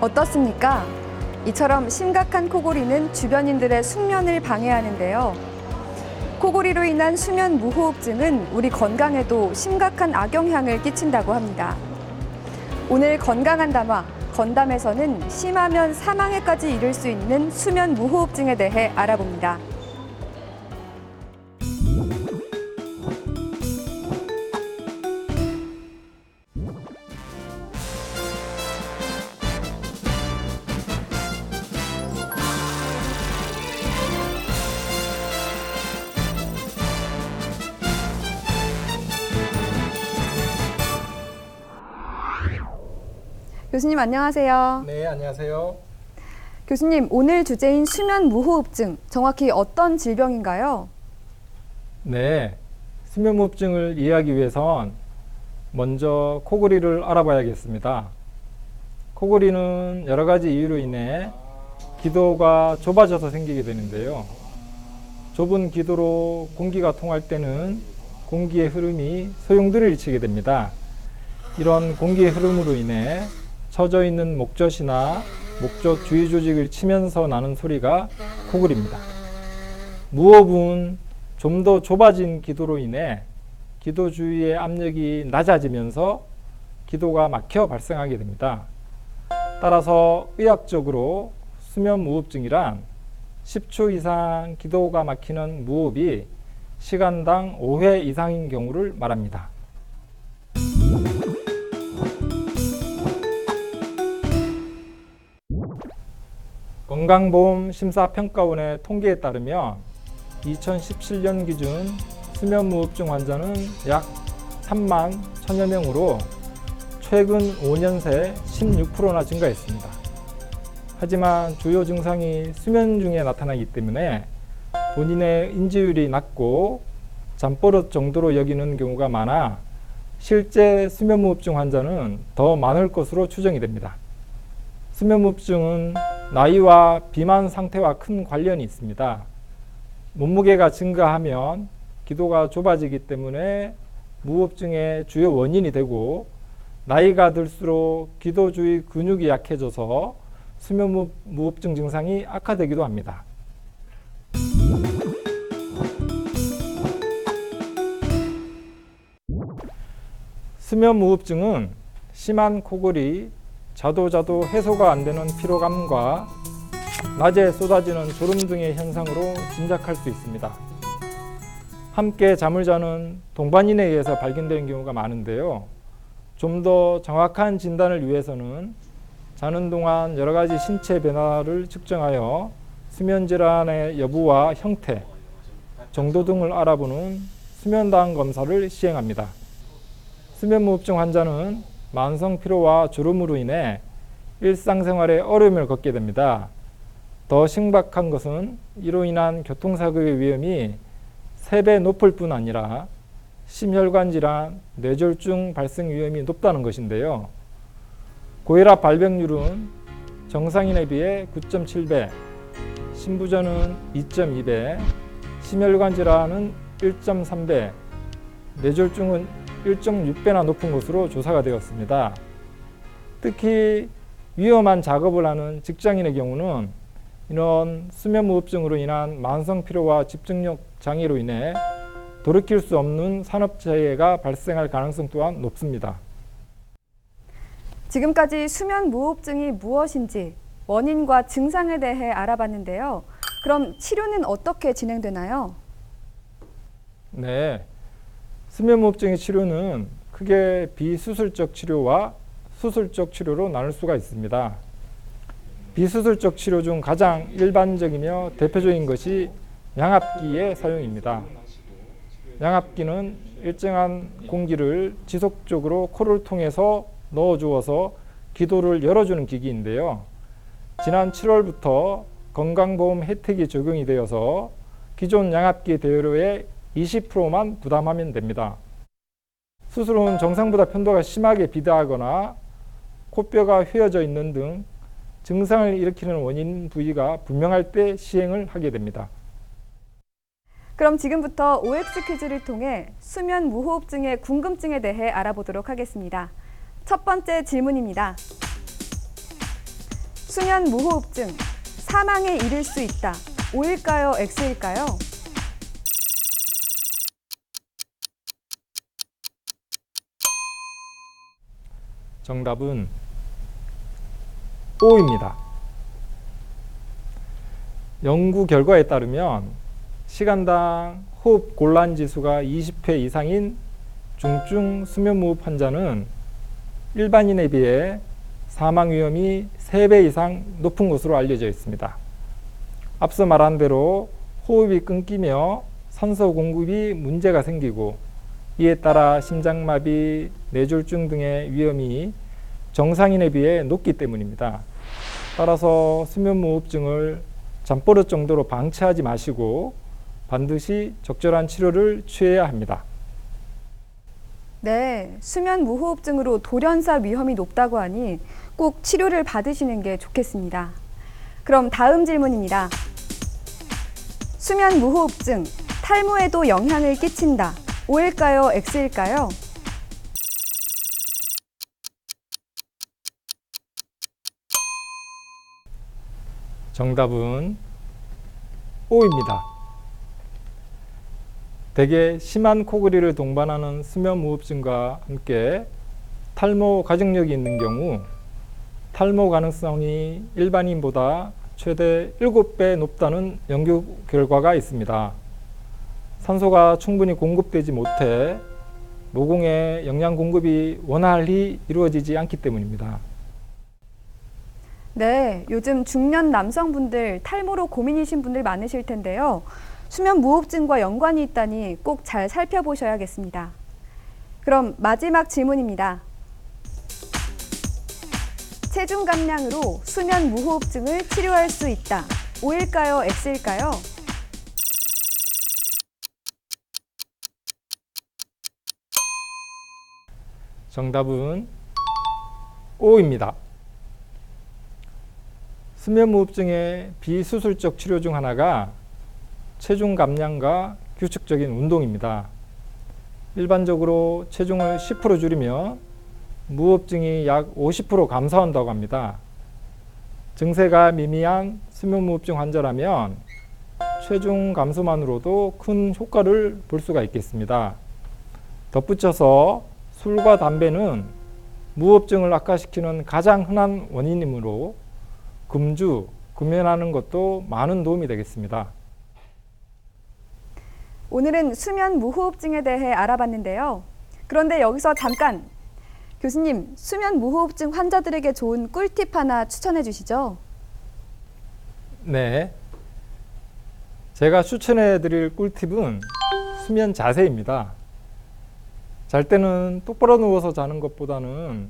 어떻습니까? 이처럼 심각한 코골이는 주변인들의 숙면을 방해하는데요. 코골이로 인한 수면 무호흡증은 우리 건강에도 심각한 악영향을 끼친다고 합니다. 오늘 건강한 담화, 건담에서는 심하면 사망에까지 이를 수 있는 수면 무호흡증에 대해 알아봅니다. 교수님 안녕하세요. 네, 안녕하세요. 교수님, 오늘 주제인 수면 무호흡증, 정확히 어떤 질병인가요? 네, 수면무호흡증을 이해하기 위해선 먼저 코골이를 알아봐야겠습니다. 코골이는 여러 가지 이유로 인해 기도가 좁아져서 생기게 되는데요. 좁은 기도로 공기가 통할 때는 공기의 흐름이 소용돌이를 일으키게 됩니다. 이런 공기의 흐름으로 인해 처져 있는 목젖이나 목젖 주위 조직을 치면서 나는 소리가 코골이입니다. 무호흡은 좀 더 좁아진 기도로 인해 기도 주위의 압력이 낮아지면서 기도가 막혀 발생하게 됩니다. 따라서 의학적으로 수면 무호흡증이란 10초 이상 기도가 막히는 무호흡이 시간당 5회 이상인 경우를 말합니다. 건강보험심사평가원의 통계에 따르면 2017년 기준 수면무호흡증 환자는 약 3만 1천여 명으로 최근 5년 새 16%나 증가했습니다. 하지만 주요 증상이 수면 중에 나타나기 때문에 본인의 인지율이 낮고 잠버릇 정도로 여기는 경우가 많아 실제 수면무호흡증 환자는 더 많을 것으로 추정이 됩니다. 수면무호흡증은 나이와 비만 상태와 큰 관련이 있습니다. 몸무게가 증가하면 기도가 좁아지기 때문에 무호흡증의 주요 원인이 되고, 나이가 들수록 기도 주위 근육이 약해져서 수면 무호흡증 증상이 악화되기도 합니다. 수면 무호흡증은 심한 코골이, 자도 해소가 안 되는 피로감과 낮에 쏟아지는 졸음 등의 현상으로 짐작할 수 있습니다. 함께 잠을 자는 동반인에 의해서 발견되는 경우가 많은데요. 좀 더 정확한 진단을 위해서는 자는 동안 여러 가지 신체 변화를 측정하여 수면 질환의 여부와 형태, 정도 등을 알아보는 수면다한 검사를 시행합니다. 수면무호흡증 환자는 만성 피로와 졸음으로 인해 일상생활에 어려움을 겪게 됩니다. 더 심각한 것은 이로 인한 교통사고의 위험이 3배 높을 뿐 아니라 심혈관 질환, 뇌졸중 발생 위험이 높다는 것인데요. 고혈압 발병률은 정상인에 비해 9.7배, 심부전은 2.2배, 심혈관 질환은 1.3배, 뇌졸중은 1.6배나 높은 것으로 조사가 되었습니다. 특히 위험한 작업을 하는 직장인의 경우는 이런 수면무호흡증으로 인한 만성 피로와 집중력 장애로 인해 돌이킬 수 없는 산업재해가 발생할 가능성 또한 높습니다. 지금까지 수면 무호흡증이 무엇인지, 원인과 증상에 대해 알아봤는데요. 그럼 치료는 어떻게 진행되나요? 네, 수면무호흡증의 치료는 크게 비수술적 치료와 수술적 치료로 나눌 수가 있습니다. 비수술적 치료 중 가장 일반적이며 대표적인 것이 양압기의 사용입니다. 양압기는 일정한 공기를 지속적으로 코를 통해서 넣어주어서 기도를 열어주는 기기인데요. 지난 7월부터 건강보험 혜택이 적용이 되어서 기존 양압기 대여료의 20%만 부담하면 됩니다. 수술 후 정상보다 편도가 심하게 비대하거나 코뼈가 휘어져 있는 등 증상을 일으키는 원인 부위가 분명할 때 시행을 하게 됩니다. 그럼 지금부터 OX 퀴즈를 통해 수면 무호흡증의 궁금증에 대해 알아보도록 하겠습니다. 첫 번째 질문입니다. 수면 무호흡증, 사망에 이를 수 있다. O일까요? X일까요? 정답은 O입니다. 연구 결과에 따르면 시간당 호흡 곤란 지수가 20회 이상인 중증 수면무호흡 환자는 일반인에 비해 사망 위험이 3배 이상 높은 것으로 알려져 있습니다. 앞서 말한 대로 호흡이 끊기며 산소 공급이 문제가 생기고 이에 따라 심장마비, 뇌졸중 등의 위험이 정상인에 비해 높기 때문입니다. 따라서 수면무호흡증을 잠버릇 정도로 방치하지 마시고 반드시 적절한 치료를 취해야 합니다. 네, 수면 무호흡증으로 돌연사 위험이 높다고 하니 꼭 치료를 받으시는 게 좋겠습니다. 그럼 다음 질문입니다. 수면 무호흡증, 탈모에도 영향을 끼친다. O일까요? X일까요? 정답은 O입니다. 대개 심한 코골이를 동반하는 수면무호흡증과 함께 탈모 가족력이 있는 경우 탈모 가능성이 일반인보다 최대 7배 높다는 연구 결과가 있습니다. 산소가 충분히 공급되지 못해 모공의 영양 공급이 원활히 이루어지지 않기 때문입니다. 네, 요즘 중년 남성분들 탈모로 고민이신 분들 많으실 텐데요. 수면 무호흡증과 연관이 있다니 꼭 잘 살펴보셔야겠습니다. 그럼 마지막 질문입니다. 체중 감량으로 수면 무호흡증을 치료할 수 있다. O일까요? X일까요? 정답은 O입니다. 수면무호흡증의 비수술적 치료 중 하나가 체중 감량과 규칙적인 운동입니다. 일반적으로 체중을 10% 줄이면 무호흡증이 약 50% 감소한다고 합니다. 증세가 미미한 수면무호흡증 환자라면 체중 감소만으로도 큰 효과를 볼 수가 있겠습니다. 덧붙여서 술과 담배는 무호흡증을 악화시키는 가장 흔한 원인이므로 금주, 금연하는 것도 많은 도움이 되겠습니다. 오늘은 수면 무호흡증에 대해 알아봤는데요. 그런데 여기서 잠깐! 교수님, 수면 무호흡증 환자들에게 좋은 꿀팁 하나 추천해 주시죠. 네. 제가 추천해 드릴 꿀팁은 수면 자세입니다. 잘 때는 똑바로 누워서 자는 것보다는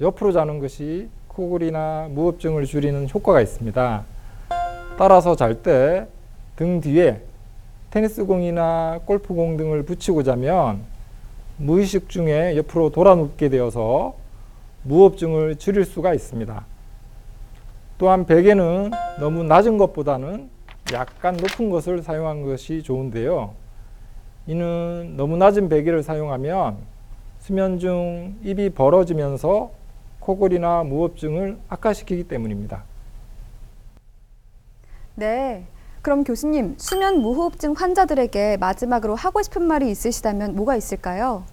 옆으로 자는 것이 코골이나 무호흡증을 줄이는 효과가 있습니다. 따라서 잘 때 등 뒤에 테니스공이나 골프공 등을 붙이고 자면 무의식 중에 옆으로 돌아 눕게 되어서 무호흡증을 줄일 수가 있습니다. 또한 베개는 너무 낮은 것보다는 약간 높은 것을 사용한 것이 좋은데요. 이는 너무 낮은 베개를 사용하면 수면 중 입이 벌어지면서 코골이나 무호흡증을 악화시키기 때문입니다. 네, 그럼 교수님, 수면 무호흡증 환자들에게 마지막으로 하고 싶은 말이 있으시다면 뭐가 있을까요?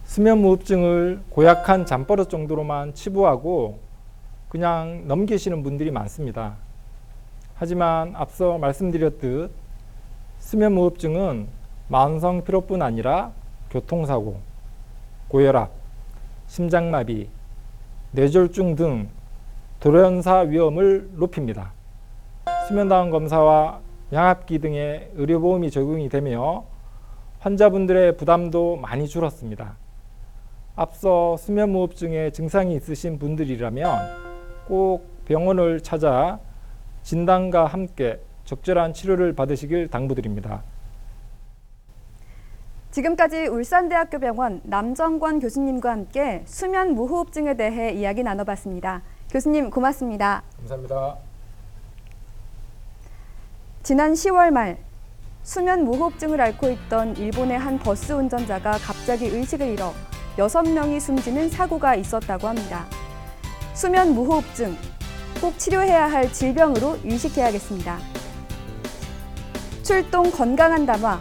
수면 무호흡증을 고약한 잠버릇 정도로만 치부하고 그냥 넘기시는 분들이 많습니다. 하지만 앞서 말씀드렸듯 수면 무호흡증은 만성 피로뿐 아니라 교통사고, 고혈압, 심장마비, 뇌졸중 등 돌연사 위험을 높입니다. 수면다운 검사와 양압기 등의 의료보험이 적용이 되며 환자분들의 부담도 많이 줄었습니다. 앞서 수면무호흡증의 증상이 있으신 분들이라면 꼭 병원을 찾아 진단과 함께 적절한 치료를 받으시길 당부드립니다. 지금까지 울산대학교 병원 남정권 교수님과 함께 수면 무호흡증에 대해 이야기 나눠봤습니다. 교수님 고맙습니다. 감사합니다. 지난 10월 말 수면 무호흡증을 앓고 있던 일본의 한 버스 운전자가 갑자기 의식을 잃어 6명이 숨지는 사고가 있었다고 합니다. 수면 무호흡증, 꼭 치료해야 할 질병으로 인식해야겠습니다. 출동 건강한 담화,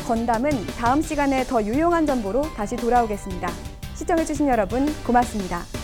건담은 다음 시간에 더 유용한 정보로 다시 돌아오겠습니다. 시청해주신 여러분 고맙습니다.